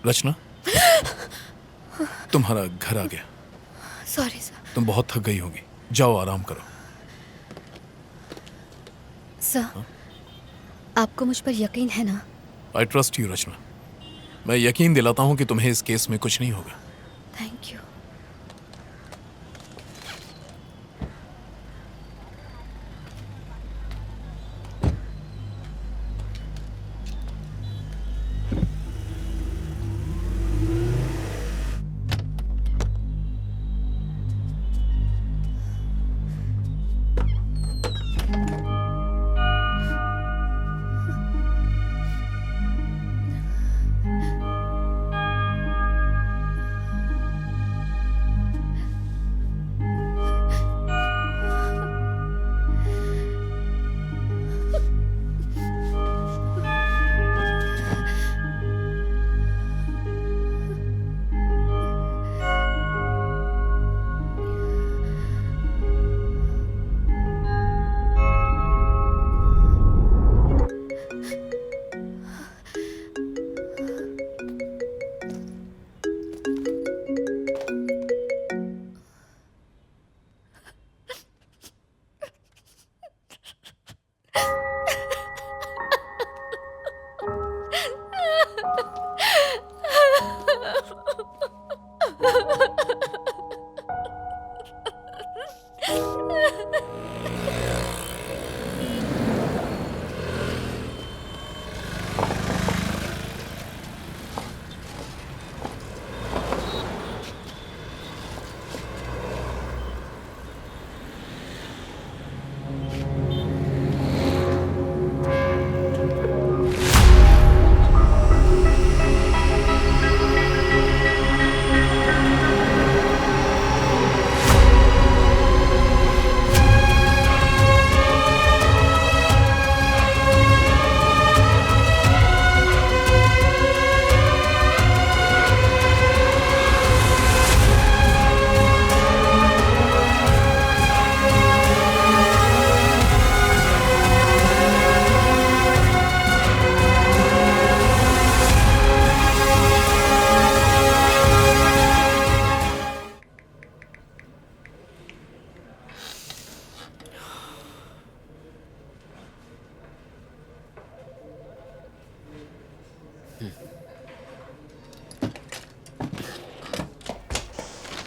रचना, तुम्हारा घर आ गया। Sorry sir. तुम बहुत थक गई होगी, जाओ आराम करो। सर, आपको मुझ पर यकीन है ना? आई ट्रस्ट यू रचना। मैं यकीन दिलाता हूं कि तुम्हें इस केस में कुछ नहीं होगा। Thank you.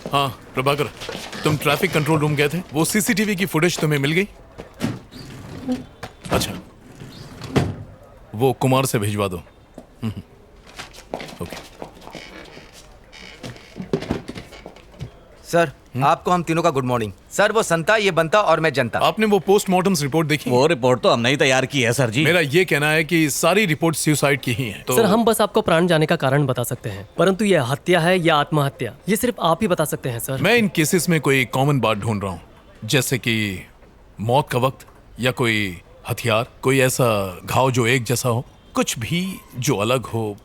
हाँ प्रभाकर, तुम ट्रैफिक कंट्रोल रूम गए थे, वो सीसीटीवी की फुटेज तुम्हें मिल गई? अच्छा, वो कुमार से भिजवा दो। ओके सर, आपको हम तीनों का गुड मॉर्निंग। सर, वो संता, ये बनता और मैं जनता। आपने वो पोस्टमार्टम रिपोर्ट देखी? वो रिपोर्ट तो हमने ही तैयार की है सर जी। मेरा ये कहना है कि सारी रिपोर्ट सुसाइड की ही है। तो सर, हम बस आपको प्राण जाने का कारण बता सकते हैं, परंतु यह हत्या है या आत्महत्या, ये सिर्फ आप ही बता सकते हैं सर। मैं इन केसेस में कोई कॉमन बात ढूंढ रहा हूँ, जैसे कि मौत का वक्त या कोई हथियार, कोई ऐसा घाव जो एक जैसा हो, कुछ भी जो अलग हो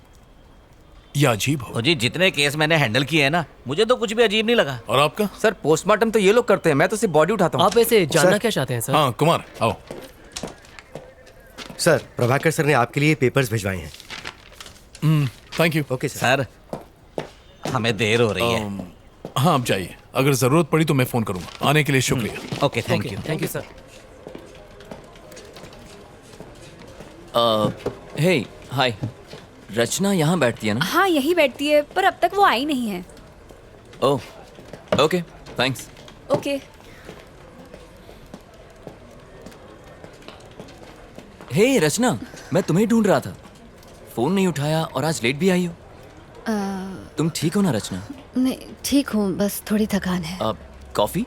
या अजीब हो। जी, जितने केस मैंने हैंडल किए हैं ना, मुझे तो कुछ भी अजीब नहीं लगा। और आपका? सर, पोस्टमार्टम तो ये लोग करते हैं, मैं तो सिर्फ बॉडी उठाता हूँ। आप ऐसे जानना क्या चाहते हैं सर? हाँ कुमार, आओ। सर, प्रभाकर सर ने आपके लिए पेपर्स भिजवाए हैं। Thank you. Okay sir. हमें देर हो रही है। हाँ आप जाइए, अगर जरूरत पड़ी तो मैं फोन करूंगा। आने के लिए शुक्रिया। Okay, thank you. Thank you sir. Hey hi, Rachna यहाँ बैठती है ना? हाँ, यही बैठती है, पर अब तक वो आई नहीं है। Oh okay, thanks. ओके। हे रचना, मैं तुम्हें ढूंढ रहा था, फोन नहीं उठाया और आज लेट भी आई हो। तुम ठीक हो ना रचना? नहीं, ठीक हूँ, बस थोड़ी थकान है। कॉफी?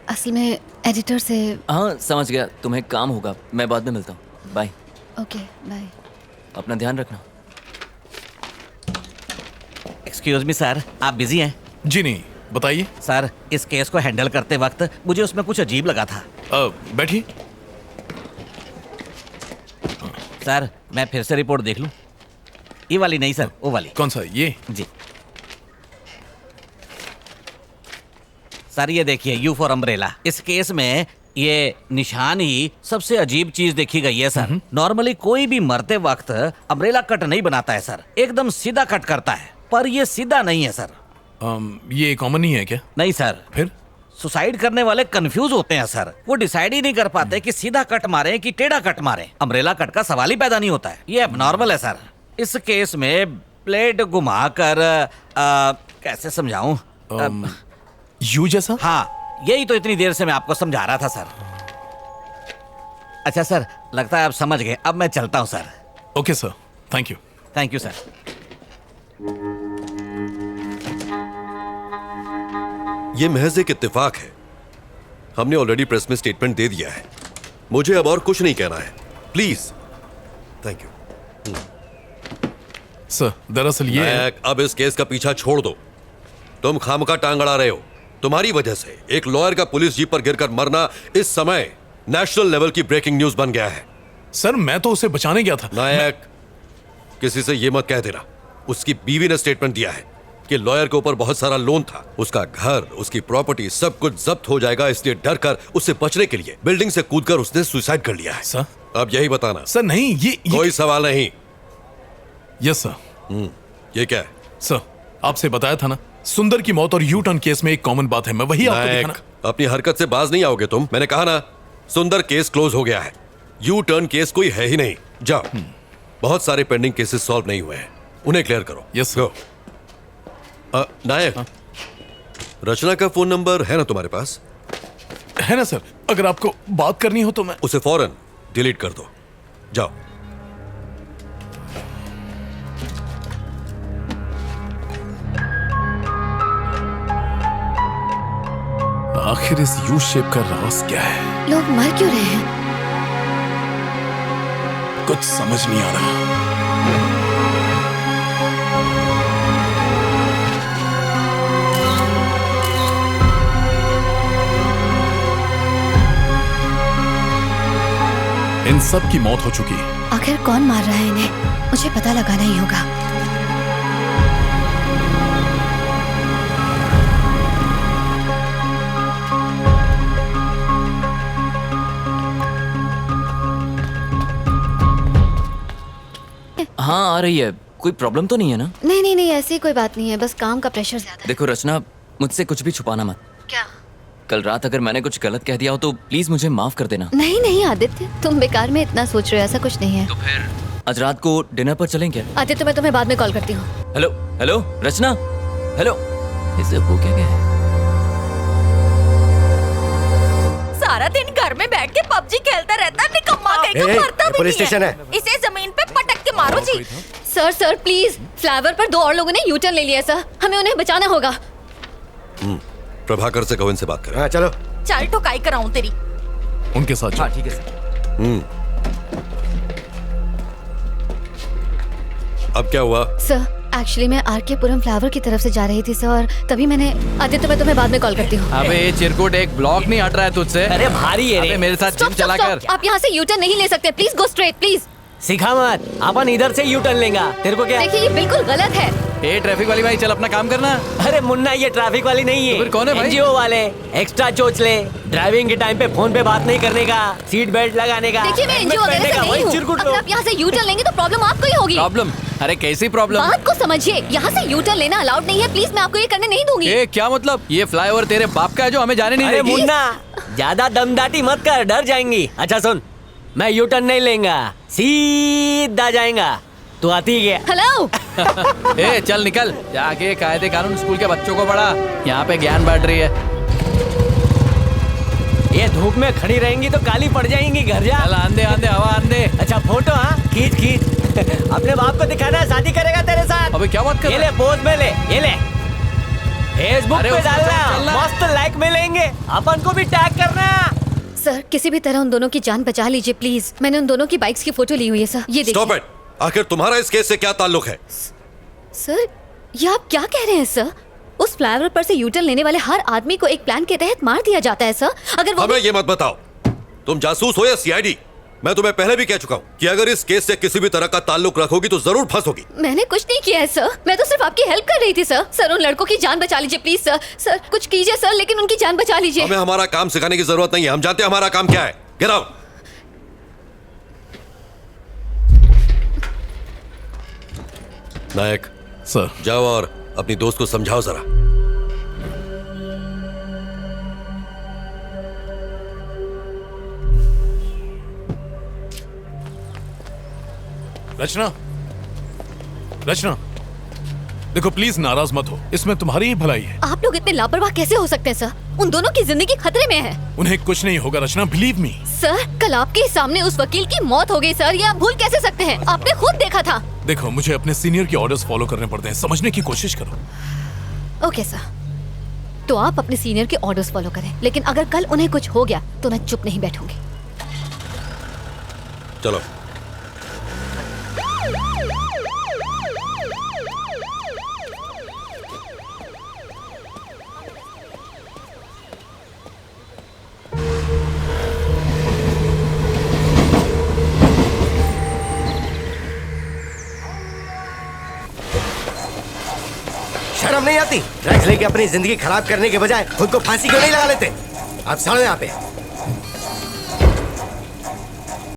असल में एडिटर से। हाँ समझ गया, तुम्हें काम होगा, मैं बाद में मिलता हूँ। बाय। Okay bye. अपना ध्यान रखना। एक्सक्यूज मी सर, आप बिजी हैं? जी नहीं, बताइए। सर, इस केस को हैंडल करते वक्त मुझे उसमें कुछ अजीब लगा था। बैठिए। सर, मैं फिर से रिपोर्ट देख लूं? ये वाली नहीं सर, वो वाली। कौन सा? ये? जी सर ये देखिए, यू फॉर अम्ब्रेला। इस केस में ये निशान ही सबसे अजीब चीज देखी गई है सर। नॉर्मली कोई भी मरते वक्त अम्ब्रेला कट नहीं बनाता है सर, एकदम सीधा कट करता है, पर ये सीधा नहीं है सर। ये कॉमन नहीं है क्या? नहीं सर, फिर सुसाइड करने वाले कंफ्यूज होते हैं सर। वो डिसाइड ही नहीं कर पाते कि सीधा कट मारे कि टेढ़ा कट मारे। अम्ब्रेला कट का सवाल ही पैदा नहीं होता है, ये एबनॉर्मल है सर। इस केस में ब्लेड घुमाकर कैसे समझाऊं? यू जैसा? हाँ, यही तो इतनी देर से मैं आपको समझा रहा था सर। अच्छा सर, लगता है आप समझ गए। अब मैं चलता हूँ sir. Okay sir, thank you. Thank you sir. ये महज एक इत्तेफाक है। हमने ऑलरेडी प्रेस में स्टेटमेंट दे दिया है। मुझे अब और कुछ नहीं कहना है, प्लीज। Thank you. सर दरअसल ये नायक, अब इस केस का पीछा छोड़ दो। तुम खामखा टांग अड़ा रहे हो। तुम्हारी वजह से एक लॉयर का पुलिस जीप पर गिरकर मरना इस समय नेशनल लेवल की ब्रेकिंग न्यूज बन गया है। सर मैं तो उसे बचाने गया था। नायक, किसी से ये मत कह देना। उसकी बीवी ने स्टेटमेंट दिया है कि लॉयर के ऊपर बहुत सारा लोन था। उसका घर, उसकी प्रॉपर्टी सब कुछ जब्त हो जाएगा, इसलिए डर कर उससे बचने के लिए बिल्डिंग से कूदकर उसने सुसाइड कर लिया है। सर अब यही बताना। सर नहीं, ये कोई सवाल नहीं। Yes sir. ये क्या है? सर आपसे बताया था ना, सुंदर की मौत और यू टर्न केस में एक कॉमन बात है। मैं वही आपको नायक, दिखाना। अपनी हरकत से बाज नहीं आओगे तुम। मैंने कहा ना, सुंदर केस क्लोज हो गया है। यू टर्न केस कोई है ही नहीं। जाओ, बहुत सारे पेंडिंग केसेस सॉल्व नहीं हुए हैं, उन्हें क्लियर करो। Yes sir. नायक, रचना का फोन नंबर है ना तुम्हारे पास? है ना सर, अगर आपको बात करनी हो तो मैं उसे फौरन डिलीट कर दो। जाओ। आखिर इस यू शेप का राज क्या है? लोग मर क्यों रहे हैं? कुछ समझ नहीं आ रहा। इन सब की मौत हो चुकी है। आखिर कौन मार रहा है इन्हें? मुझे पता लगाना ही होगा। हाँ आ रही है, कोई प्रॉब्लम तो नहीं है ना? नहीं नहीं नहीं, ऐसी कोई बात नहीं है, बस काम का प्रेशर ज्यादा है। देखो रचना, मुझसे कुछ भी छुपाना मत। क्या? कल रात अगर मैंने कुछ गलत कह दिया हो तो प्लीज मुझे माफ कर देना। नहीं नहीं आदित्य, तुम बेकार में इतना सोच रहे हो, ऐसा कुछ नहीं है। तो फिर आज रात को डिनर पर चलें क्या? आदित्य मैं तुम्हें बाद में कॉल करती हूँ। हेलो हेलो रचना, हेलो। इसे हो क्या गया है? सारा दिन घर में बैठ के पबजी खेलता रहता, निकम्मा कहीं का मरता भी पुलिस नहीं स्टेशन है। है। इसे जमीन पे पटक के मारो जी। सर सर प्लीज, फ्लावर पर 2 और लोगों ने यू टर्न ले लिया सर, हमें उन्हें बचाना होगा। प्रभाकर से कहो इनसे बात करें। हाँ चलो। चल ठुकाई कराऊं तेरी। उनके साथ हाँ ठीक है सर। अब क्या हुआ? सर एक्चुअली मैं आरके पुरम फ्लावर की तरफ से जा रही थी सर, और तभी मैंने आदित्य मैं तुम्हें बाद में कॉल करती हूँ। अबे ये चिरकुट एक ब्लॉक नहीं हट रहा है तुझसे। अरे भारी है रे। अबे मेरे साथ जिम Stop, चला stop, कर। stop. आप यहाँ से यू टर्न नहीं ले सकते, प्लीज गो स्ट्रेट प्लीज। सिखा मत, अपन इधर से यू टर्न लेंगा। तेरे को क्या? देखिए ये बिल्कुल गलत है। ए ट्रैफिक वाली भाई, चल अपना काम करना। अरे मुन्ना, ये ट्रैफिक वाली नहीं है। तो फिर कौन है भाई? एनजीओ वाले। एक्स्ट्रा चोच ले, ड्राइविंग के टाइम पे फोन पे बात नहीं करने का, सीट बेल्ट लगाने का। देखिए मैं एनजीओ वगैरह से नहीं हूँ। अगर आप यहाँ से यू टर्न लेंगे तो प्रॉब्लम आपको ही होगी। प्रॉब्लम? अरे कैसी प्रॉब्लम? बात को समझिए, यहाँ से यू टर्न लेना अलाउड नहीं है, प्लीज मैं आपको ये करने नहीं दूंगी। ए क्या मतलब? ये फ्लाईओवर तेरे बाप का है जो हमें जाने नहीं अरे देगी। मुन्ना, ज्यादा दमदाटी मत कर, डर जाएंगी। अच्छा सुन, मैं यू टर्न नहीं लेंगा, सीधा जाएगा। तू आती है? हेलो। ए चल निकल, जाके कायदे कानून स्कूल के बच्चों को पढ़ा। यहाँ पे ज्ञान बांट रही है। ये धूप में खड़ी रहेंगी तो काली पड़ जाएंगी, घर जा। चल आंदे आंदे हवा आंदे। अच्छा फोटो, हाँ खींच खींच। अपने बाप को दिखाना है, शादी करेगा तेरे साथ। अबे क्या बात कर ये रहा ले पोज में ले, ये ले फेसबुक अरे पे उसमें डालना, चलना। मस्त लाइक मिलेंगे, अपन को भी टैग करना। सर किसी भी तरह उन दोनों की जान बचा लीजिए प्लीज। मैंने उन दोनों की बाइक्स की फोटो ली हुई है सर, ये स्टॉप देखिए। इट। आखिर तुम्हारा इस केस से क्या ताल्लुक है? सर ये आप क्या कह रहे हैं सर? उस फ्लाईओवर पर से यू टर्न लेने वाले हर आदमी को एक प्लान के तहत मार दिया जाता है सर। अगर वो हमें ये मत बताओ, तुम जासूस हो या सीआईडी? मैं तुम्हें पहले भी कह चुका हूँ कि अगर इस केस से किसी भी तरह का ताल्लुक रखोगी तो जरूर फंसोगी। मैंने कुछ नहीं किया है सर, मैं तो सिर्फ आपकी हेल्प कर रही थी सर। सर उन लड़कों की जान बचा लीजिए प्लीज सर। सर कुछ कीजिए सर, लेकिन उनकी जान बचा लीजिए। हमें हमारा काम सिखाने की जरूरत नहीं है, हम जानते हैं हमारा काम क्या है। Get out. नायक सर जाओ और अपनी दोस्त को समझाओ जरा। रचना, रचना देखो प्लीज नाराज मत हो, इसमें तुम्हारी ही भलाई है। आप लोग इतने लापरवाह कैसे हो सकते हैं सर? उन दोनों की जिंदगी खतरे में है। उन्हें कुछ नहीं होगा रचना, बिलीव मी। सर कल आपके सामने उस वकील की मौत हो गई सर, ये आप भूल कैसे सकते हैं? आपने खुद देखा था। देखो मुझे अपने सीनियर के ऑर्डर्स फॉलो करने पड़ते हैं, समझने की कोशिश करो। ओके सर, तो आप अपने सीनियर के ऑर्डर्स फॉलो करें, लेकिन अगर कल उन्हें कुछ हो गया तो मैं चुप नहीं बैठूंगी। चलो। शर्म नहीं आती? ड्रग्स लेके अपनी जिंदगी खराब करने के बजाय खुद को फांसी क्यों नहीं लगा लेते? आप चलो यहाँ पे।